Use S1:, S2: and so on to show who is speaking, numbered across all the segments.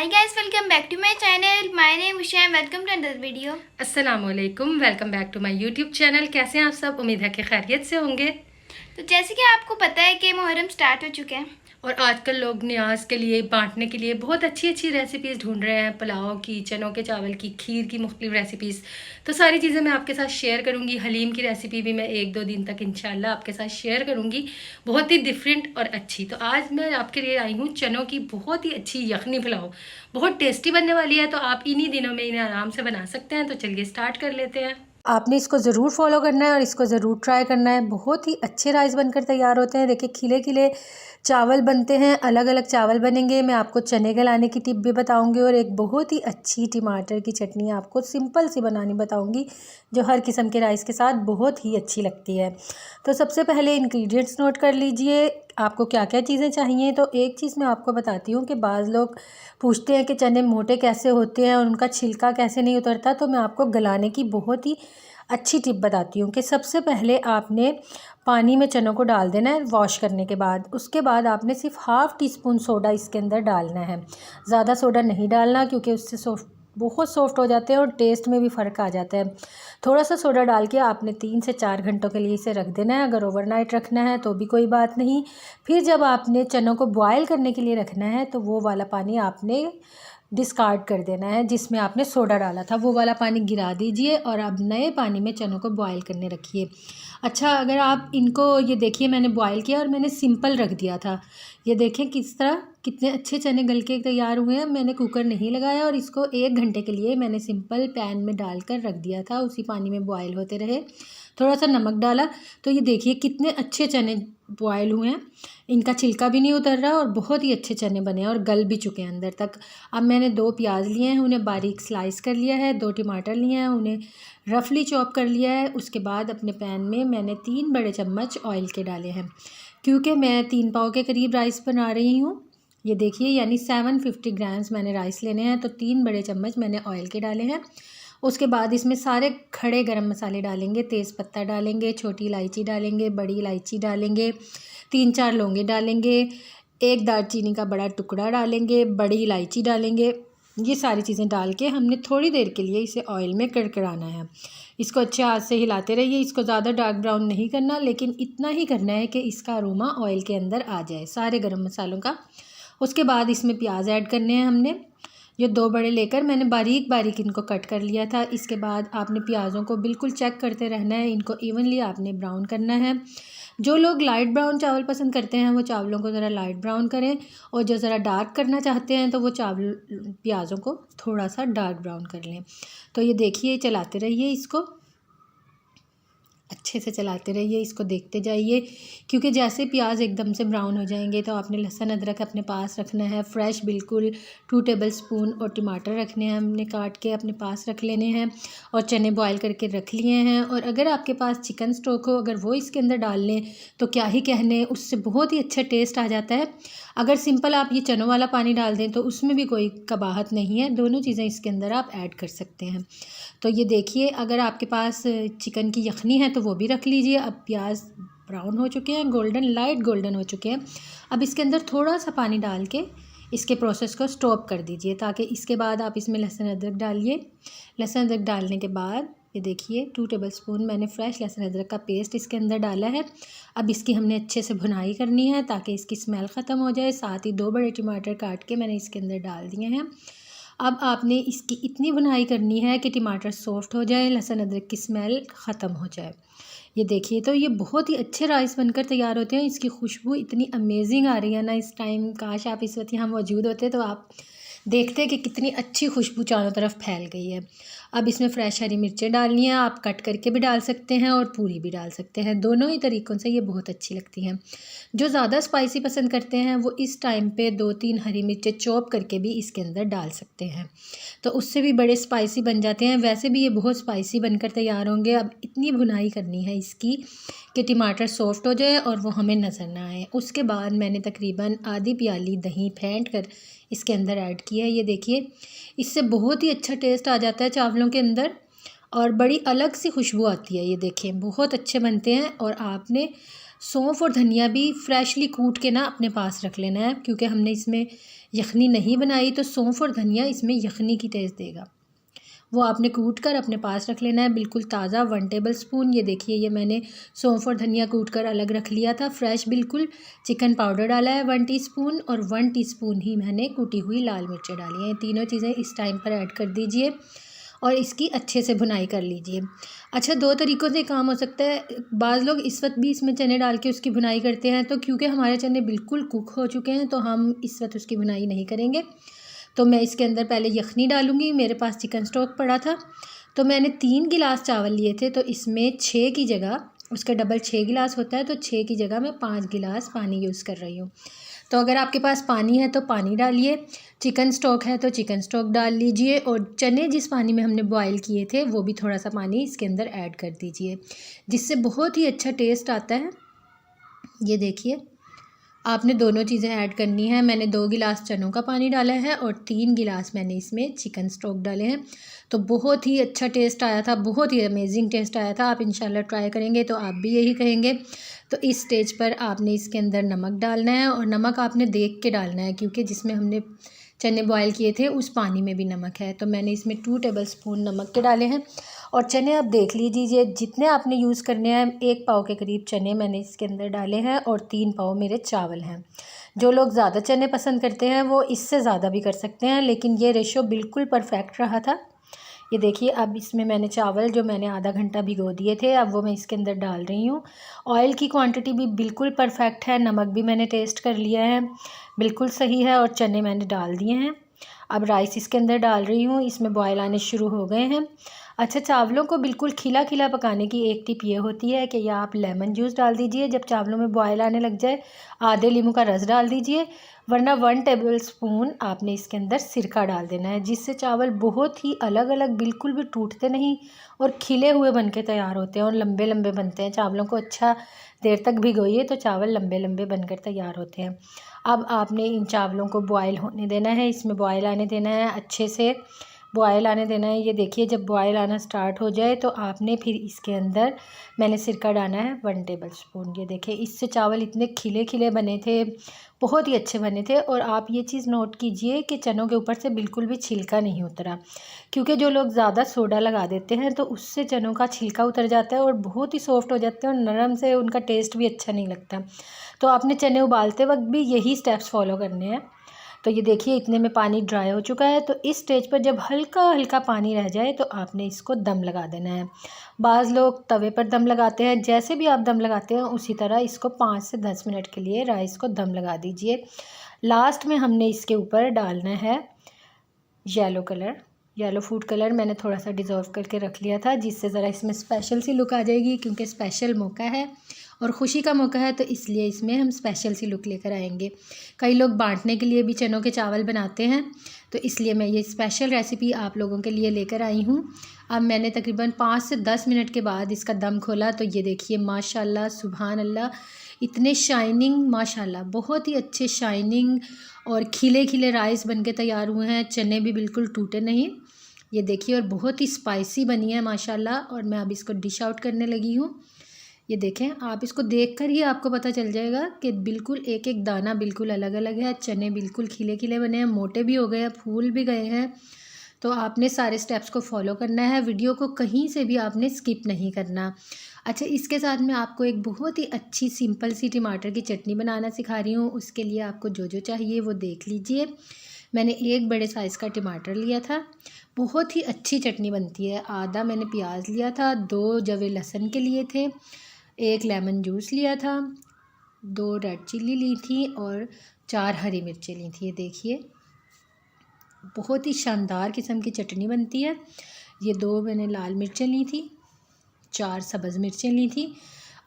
S1: Hi guys, welcome back to my channel. My name is Usha and welcome to another video.
S2: अस्सलामुअलैकुम, welcome back to my YouTube channel. कैसे हैं आप सब? उम्मीद है कि खैरियत से होंगे।
S1: तो जैसे कि आपको पता है कि मुहर्रम स्टार्ट हो चुके हैं
S2: और आजकल लोग न्याज के लिए, बांटने के लिए बहुत अच्छी अच्छी रेसिपीज़ ढूंढ रहे हैं। पुलाव की, चनों के चावल की, खीर की मुख्तलिफ रेसिपीज़। तो सारी चीज़ें मैं आपके साथ शेयर करूंगी। हलीम की रेसिपी भी मैं 1-2 दिन तक इंशाल्लाह आपके साथ शेयर करूंगी, बहुत ही डिफरेंट और अच्छी। तो आज मैं आपके लिए आई हूँ चनों की बहुत ही अच्छी यखनी पुलाव। बहुत टेस्टी बनने वाली है, तो आप इन्हीं दिनों में इन्हें आराम से बना सकते हैं। तो चलिए स्टार्ट कर लेते हैं। आपने इसको ज़रूर फॉलो करना है और इसको ज़रूर ट्राई करना है। बहुत ही अच्छे राइस बनकर तैयार होते हैं। देखिए खिले खिले चावल बनते हैं, अलग अलग चावल बनेंगे। मैं आपको चने गलाने की टिप भी बताऊंगी और एक बहुत ही अच्छी टमाटर की चटनी आपको सिंपल सी बनानी बताऊंगी, जो हर किस्म के राइस के साथ बहुत ही अच्छी लगती है। तो सबसे पहले इंग्रेडिएंट्स नोट कर लीजिए, आपको क्या क्या चीज़ें चाहिए। तो एक चीज़ मैं आपको बताती हूँ कि बाज़ लोग पूछते हैं कि चने मोटे कैसे होते हैं और उनका छिलका कैसे नहीं उतरता। तो मैं आपको गलाने की बहुत ही अच्छी टिप बताती हूँ कि सबसे पहले आपने पानी में चनों को डाल देना है वॉश करने के बाद। उसके बाद आपने सिर्फ हाफ़ टी स्पून सोडा इसके अंदर डालना है। ज़्यादा सोडा नहीं डालना, क्योंकि उससे बहुत सॉफ्ट हो जाते हैं और टेस्ट में भी फ़र्क आ जाता है। थोड़ा सा सोडा डाल के आपने 3 से 4 घंटों के लिए इसे रख देना है। अगर ओवरनाइट रखना है तो भी कोई बात नहीं। फिर जब आपने चनों को बॉयल करने के लिए रखना है तो वो वाला पानी आपने डिस्कार्ड कर देना है, जिसमें आपने सोडा डाला था वो वाला पानी गिरा दीजिए और अब नए पानी में चनों को बॉयल करने रखिए। अच्छा, अगर आप इनको, ये देखिए मैंने बॉयल किया और मैंने सिंपल रख दिया था। ये देखें किस तरह कितने अच्छे चने गल के तैयार हुए हैं। मैंने कुकर नहीं लगाया और इसको 1 घंटे के लिए मैंने सिंपल पैन में डालकर रख दिया था, उसी पानी में बॉयल होते रहे। थोड़ा सा नमक डाला तो ये देखिए कितने अच्छे चने बॉयल हुए हैं। इनका छिलका भी नहीं उतर रहा और बहुत ही अच्छे चने बने हैं और गल भी चुके हैं अंदर तक। अब मैंने 2 प्याज लिए हैं, उन्हें बारीक स्लाइस कर लिया है। 2 टमाटर लिए हैं, उन्हें रफली चॉप कर लिया है। उसके बाद अपने पैन में मैंने 3 बड़े चम्मच ऑयल के डाले हैं, क्योंकि मैं 3 पाव के करीब राइस बना रही हूँ। ये देखिए यानी 750 ग्राम्स मैंने राइस लेने हैं, तो 3 बड़े चम्मच मैंने ऑयल के डाले हैं। उसके बाद इसमें सारे खड़े गरम मसाले डालेंगे। तेज़पत्ता डालेंगे, छोटी इलायची डालेंगे, बड़ी इलायची डालेंगे, 3-4 लौंगे डालेंगे, 1 दालचीनी का बड़ा टुकड़ा डालेंगे, बड़ी इलायची डालेंगे। ये सारी चीज़ें डाल के हमने थोड़ी देर के लिए इसे ऑयल में कड़कड़ाना है। इसको अच्छे हाथ से हिलाते रहिए। इसको ज़्यादा डार्क ब्राउन नहीं करना, लेकिन इतना ही करना है कि इसका अरोमा ऑयल के अंदर आ जाए सारे गरम मसालों का। उसके बाद इसमें प्याज ऐड करने हैं हमने। ये 2 बड़े लेकर मैंने बारीक बारीक इनको कट कर लिया था। इसके बाद आपने प्याज़ों को बिल्कुल चेक करते रहना है, इनको इवनली आपने ब्राउन करना है। जो लोग लाइट ब्राउन चावल पसंद करते हैं वो चावलों को ज़रा लाइट ब्राउन करें, और जो ज़रा डार्क करना चाहते हैं तो वो चावल प्याज़ों को थोड़ा सा डार्क ब्राउन कर लें। तो ये देखिए चलाते रहिए, इसको अच्छे से चलाते रहिए, इसको देखते जाइए, क्योंकि जैसे प्याज एकदम से ब्राउन हो जाएंगे तो आपने लहसुन अदरक अपने पास रखना है फ्रेश बिल्कुल 2 टेबलस्पून, और टमाटर रखने हैं हमने काट के अपने पास रख लेने हैं, और चने बॉयल करके रख लिए हैं। और अगर आपके पास चिकन स्टॉक हो, अगर वो इसके अंदर डाल लें तो क्या ही कहने, उससे बहुत ही अच्छा टेस्ट आ जाता है। अगर सिंपल आप ये चनों वाला पानी डाल दें तो उसमें भी कोई कबाहत नहीं है, दोनों चीज़ें इसके अंदर आप ऐड कर सकते हैं। तो ये देखिए अगर आपके पास चिकन की यखनी है तो वो भी रख लीजिए। अब प्याज ब्राउन हो चुके हैं, गोल्डन, लाइट गोल्डन हो चुके हैं। अब इसके अंदर थोड़ा सा पानी डाल के इसके प्रोसेस को स्टॉप कर दीजिए, ताकि इसके बाद आप इसमें लहसुन अदरक डालिए। लहसुन अदरक डालने के बाद ये देखिए 2 टेबलस्पून मैंने फ्रेश लहसुन अदरक का पेस्ट इसके अंदर डाला है। अब इसकी हमने अच्छे से भुनाई करनी है ताकि इसकी स्मेल ख़त्म हो जाए। साथ ही 2 बड़े टमाटर काट के मैंने इसके अंदर डाल दिए हैं। अब आपने इसकी इतनी भुनाई करनी है कि टमाटर सॉफ्ट हो जाए, लहसुन अदरक की स्मेल ख़त्म हो जाए। ये देखिए तो ये बहुत ही अच्छे राइस बनकर तैयार होते हैं। इसकी खुशबू इतनी अमेजिंग आ रही है ना इस टाइम, काश आप इस वक्त यहाँ मौजूद होते तो आप देखते कि कितनी अच्छी खुशबू चारों तरफ फैल गई है। अब इसमें फ्रेश हरी मिर्चें डालनी है, आप कट करके भी डाल सकते हैं और पूरी भी डाल सकते हैं। दोनों ही तरीक़ों से ये बहुत अच्छी लगती हैं। जो ज़्यादा स्पाइसी पसंद करते हैं वो इस टाइम पे 2-3 हरी मिर्चें चॉप करके भी इसके अंदर डाल सकते हैं, तो उससे भी बड़े स्पाइसी बन जाते हैं। वैसे भी ये बहुत स्पाइसी बनकर तैयार होंगे। अब इतनी भुनाई करनी है इसकी कि टमाटर सॉफ्ट हो जाए और वो हमें नज़र ना आए। उसके बाद मैंने तकरीबन आधी प्याली दही फेंट कर इसके अंदर ऐड किया है। ये देखिए इससे बहुत ही अच्छा टेस्ट आ जाता है चावलों के अंदर और बड़ी अलग सी खुशबू आती है। ये देखें बहुत अच्छे बनते हैं और आपने सौंफ और धनिया भी फ्रेशली कूट के ना अपने पास रख लेना है, क्योंकि हमने इसमें यखनी नहीं बनाई, तो सौंफ और धनिया इसमें यखनी की टेस्ट देगा। वो आपने कूट कर अपने पास रख लेना है, बिल्कुल ताज़ा 1 टेबल स्पून। ये देखिए, ये मैंने सौंफ और धनिया कूट कर अलग रख लिया था, फ्रेश बिल्कुल। चिकन पाउडर डाला है 1 टीस्पून, और 1 टीस्पून ही मैंने कुटी हुई लाल मिर्चें डाली हैं। तीनों चीज़ें इस टाइम पर ऐड कर दीजिए और इसकी अच्छे से भुनाई कर लीजिए। अच्छा, 2 तरीक़ों से काम हो सकता है। बाज़ लोग इस वक्त भी इसमें चने डाल के उसकी भुनाई करते हैं, तो क्योंकि हमारे चने बिल्कुल कुक हो चुके हैं तो हम इस वक्त उसकी भुनाई नहीं करेंगे। तो मैं इसके अंदर पहले यखनी डालूँगी। मेरे पास चिकन स्टॉक पड़ा था, तो मैंने 3 गिलास चावल लिए थे, तो इसमें 6 की जगह, उसके डबल 6 गिलास होता है, तो 6 की जगह मैं 5 गिलास पानी यूज़ कर रही हूँ। तो अगर आपके पास पानी है तो पानी डालिए, चिकन स्टॉक है तो चिकन स्टॉक डाल लीजिए, और चने जिस पानी में हमने बॉयल किए थे वो भी थोड़ा सा पानी इसके अंदर ऐड कर दीजिए, जिससे बहुत ही अच्छा टेस्ट आता है। ये देखिए, आपने दोनों चीज़ें ऐड करनी है। मैंने 2 गिलास चनों का पानी डाला है और 3 गिलास मैंने इसमें चिकन स्टॉक डाले हैं। तो बहुत ही अच्छा टेस्ट आया था, बहुत ही अमेजिंग टेस्ट आया था। आप इंशाल्लाह ट्राई करेंगे तो आप भी यही कहेंगे। तो इस स्टेज पर आपने इसके अंदर नमक डालना है, और नमक आपने देख के डालना है, क्योंकि जिसमें हमने चने बॉयल किए थे उस पानी में भी नमक है। तो मैंने इसमें 2 टेबल स्पून नमक के डाले हैं। और चने आप देख लीजिए, जितने आपने यूज़ करने हैं, 1 पाव के करीब चने मैंने इसके अंदर डाले हैं, और 3 पाव मेरे चावल हैं। जो लोग ज़्यादा चने पसंद करते हैं वो इससे ज़्यादा भी कर सकते हैं, लेकिन ये रेशो बिल्कुल परफेक्ट रहा था। ये देखिए, अब इसमें मैंने चावल जो मैंने आधा घंटा भिगो दिए थे, अब वो मैं इसके अंदर डाल रही हूँ। ऑयल की क्वांटिटी भी बिल्कुल परफेक्ट है, नमक भी मैंने टेस्ट कर लिया है, बिल्कुल सही है, और चने मैंने डाल दिए हैं। अब राइस इसके अंदर डाल रही हूँ, इसमें बॉयल आने शुरू हो गए हैं। अच्छा, चावलों को बिल्कुल खिला खिला पकाने की एक टिप ये होती है कि या आप लेमन जूस डाल दीजिए, जब चावलों में बॉयल आने लग जाए आधे नींबू का रस डाल दीजिए, वरना 1 टेबल स्पून आपने इसके अंदर सिरका डाल देना है, जिससे चावल बहुत ही अलग अलग, बिल्कुल भी टूटते नहीं और खिले हुए बन के तैयार होते हैं और लंबे लंबे बनते हैं। चावलों को अच्छा देर तक भिगोइए तो चावल लंबे लंबे बनकर तैयार होते हैं। अब आपने इन चावलों को बॉयल होने देना है, इसमें बॉयल आने देना है, अच्छे से बॉयल आने देना है। ये देखिए, जब बॉयल आना स्टार्ट हो जाए तो आपने फिर इसके अंदर मैंने सिरका डाला है 1 टेबल स्पून। ये देखिए, इससे चावल इतने खिले खिले बने थे, बहुत ही अच्छे बने थे। और आप ये चीज़ नोट कीजिए कि चनों के ऊपर से बिल्कुल भी छिलका नहीं उतरा, क्योंकि जो लोग ज़्यादा सोडा लगा देते हैं तो उससे चनों का छिलका उतर जाता है और बहुत ही सॉफ्ट हो जाते हैं और नरम से, उनका टेस्ट भी अच्छा नहीं लगता। तो आपने चने उबालते वक्त भी यही स्टेप्स फॉलो करने हैं। तो ये देखिए, इतने में पानी ड्राई हो चुका है। तो इस स्टेज पर जब हल्का हल्का पानी रह जाए तो आपने इसको दम लगा देना है। बाज़ लोग तवे पर दम लगाते हैं, जैसे भी आप दम लगाते हैं उसी तरह इसको 5 से 10 मिनट के लिए राइस को दम लगा दीजिए। लास्ट में हमने इसके ऊपर डालना है yellow colour, yellow food colour मैंने थोड़ा सा डिज़ोल्व करके रख लिया था, जिससे ज़रा इसमें स्पेशल सी लुक आ जाएगी, क्योंकि स्पेशल मौका है और ख़ुशी का मौका है, तो इसलिए इसमें हम स्पेशल सी लुक लेकर आएंगे। कई लोग बांटने के लिए भी चनों के चावल बनाते हैं, तो इसलिए मैं ये स्पेशल रेसिपी आप लोगों के लिए लेकर आई हूँ। अब मैंने तकरीबन 5 से 10 मिनट के बाद इसका दम खोला, तो ये देखिए, माशाल्लाह सुभान अल्लाह, इतने शाइनिंग, माशाल्लाह बहुत ही अच्छे शाइनिंग और खिले खिले राइस बनके तैयार हुए हैं। चने भी बिल्कुल टूटे नहीं, ये देखिए, और बहुत ही स्पाइसी बनी है माशाल्लाह। और मैं अब इसको डिश आउट करने लगी हूँ। ये देखें, आप इसको देखकर ही आपको पता चल जाएगा कि बिल्कुल एक एक दाना बिल्कुल अलग अलग है। चने बिल्कुल खिले खिले बने हैं, मोटे भी हो गए हैं, फूल भी गए हैं। तो आपने सारे स्टेप्स को फॉलो करना है, वीडियो को कहीं से भी आपने स्किप नहीं करना। अच्छा, इसके साथ मैं आपको एक बहुत ही अच्छी सिंपल सी टमाटर की चटनी बनाना सिखा रही हूँ। उसके लिए आपको जो जो चाहिए वो देख लीजिए। मैंने 1 बड़े साइज़ का टमाटर लिया था, बहुत ही अच्छी चटनी बनती है। आधा मैंने प्याज लिया था, 2 जवे लहसुन के लिए थे, 1 लेमन जूस लिया था, 2 रेड चिल्ली ली थी और 4 हरी मिर्चें ली थी। ये देखिए, बहुत ही शानदार किस्म की चटनी बनती है। ये 2 मैंने लाल मिर्चें ली थी, 4 सब्ज़ मिर्चें ली थी।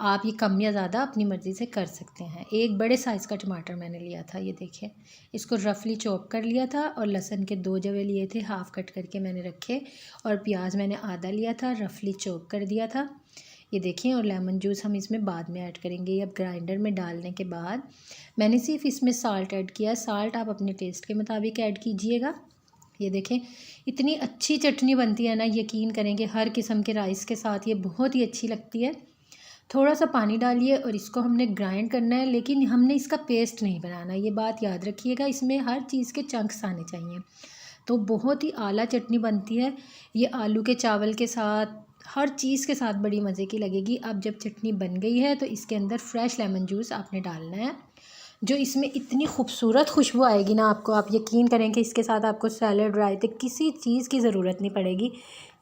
S2: आप ये कम या ज़्यादा अपनी मर्ज़ी से कर सकते हैं। 1 बड़े साइज़ का टमाटर मैंने लिया था, ये देखिए, इसको रफली चॉप कर लिया था। और लहसुन के 2 जवे लिए थे, हाफ़ कट करके मैंने रखे। और प्याज मैंने आधा लिया था, रफली चॉप कर दिया था, ये देखिए। और लेमन जूस हम इसमें बाद में ऐड करेंगे। अब ग्राइंडर में डालने के बाद मैंने सिर्फ इसमें साल्ट ऐड किया। साल्ट आप अपने टेस्ट के मुताबिक ऐड कीजिएगा। ये देखें, इतनी अच्छी चटनी बनती है ना, यकीन करें कि हर किस्म के राइस के साथ ये बहुत ही अच्छी लगती है। थोड़ा सा पानी डालिए और इसको हमने ग्राइंड करना है, लेकिन हमने इसका पेस्ट नहीं बनाना, ये बात याद रखिएगा। इसमें हर चीज़ के चंक्स आने चाहिए। तो बहुत ही आला चटनी बनती है ये, आलू के चावल के साथ, हर चीज़ के साथ बड़ी मज़े की लगेगी। अब जब चटनी बन गई है तो इसके अंदर फ्रेश लेमन जूस आपने डालना है, जो इसमें इतनी खूबसूरत खुशबू आएगी ना आपको, आप यकीन करें कि इसके साथ आपको सैलड, रायते, किसी चीज़ की ज़रूरत नहीं पड़ेगी।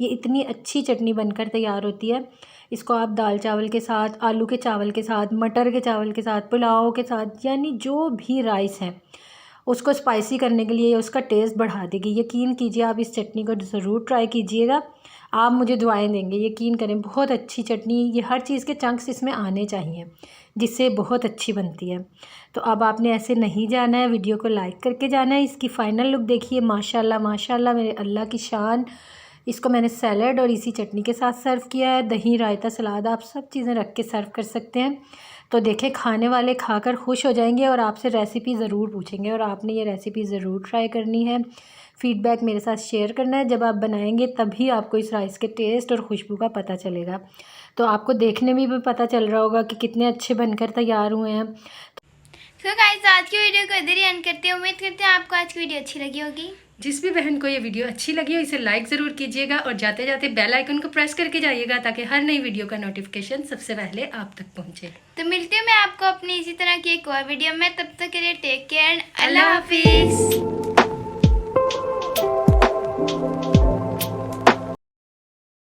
S2: ये इतनी अच्छी चटनी बनकर तैयार होती है। इसको आप दाल चावल के साथ, आलू के चावल के साथ, मटर के चावल के साथ, पुलाव के साथ, यानी जो भी राइस है उसको स्पाइसी करने के लिए उसका टेस्ट बढ़ा देगी। यकीन कीजिए, आप इस चटनी को ज़रूर ट्राई कीजिएगा, आप मुझे दुआएं देंगे। यकीन करें, बहुत अच्छी चटनी, ये हर चीज़ के चंक्स इसमें आने चाहिए जिससे बहुत अच्छी बनती है। तो अब आपने ऐसे नहीं जाना है, वीडियो को लाइक करके जाना है। इसकी फ़ाइनल लुक देखिए, माशाल्लाह माशाल्लाह, मेरे अल्लाह की शान। इसको मैंने सैलड और इसी चटनी के साथ सर्व किया है। दही, रायता, सलाद, आप सब चीज़ें रख के सर्व कर सकते हैं। तो देखें, खाने वाले खाकर खुश हो जाएंगे और आपसे रेसिपी ज़रूर पूछेंगे, और आपने ये रेसिपी ज़रूर ट्राई करनी है। फ़ीडबैक मेरे साथ शेयर करना है। जब आप बनाएंगे तभी आपको इस राइस के टेस्ट और खुशबू का पता चलेगा। तो आपको देखने में भी पता चल रहा होगा कि कितने अच्छे बनकर तैयार हुए हैं।
S1: तो गाइस, आज की वीडियो को इधर ही एंड करते हैं। उम्मीद करते हैं आपको आज की वीडियो अच्छी लगी होगी।
S2: जिस भी बहन को ये वीडियो अच्छी लगी हो इसे लाइक ज़रूर कीजिएगा, और जाते जाते बेल आइकन को प्रेस करके जाइएगा ताकि हर नई वीडियो का नोटिफिकेशन सबसे पहले आप तक पहुंचे।
S1: तो मिलती हूँ मैं आपको अपनी इसी तरह की एक और वीडियो में। तब तक के लिए टेक केयर, अल्लाह हाफिज़।